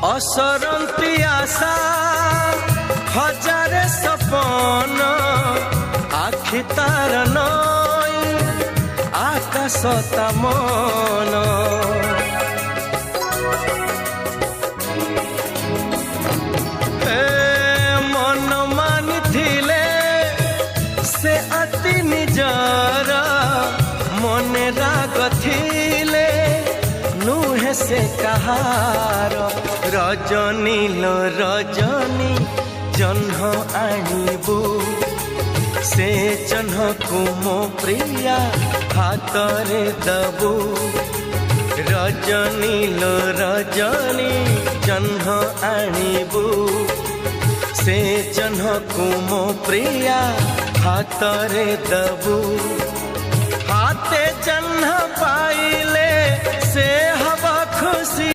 असरंती आशा हजारे सपन आखि तार नई आकाश ता मन मन मानि थिले से अति निजर मन राग थिले नुहे से कहार रजनी लो रजनी जह्न आणबू से जह्न को मो प्रिया हाथरे दबू रजनी लो रजनी जह्न आणबू से जह्न को मो प्रिया हाथरे दबू हाथे जह्न पाइले से हवा खुशी।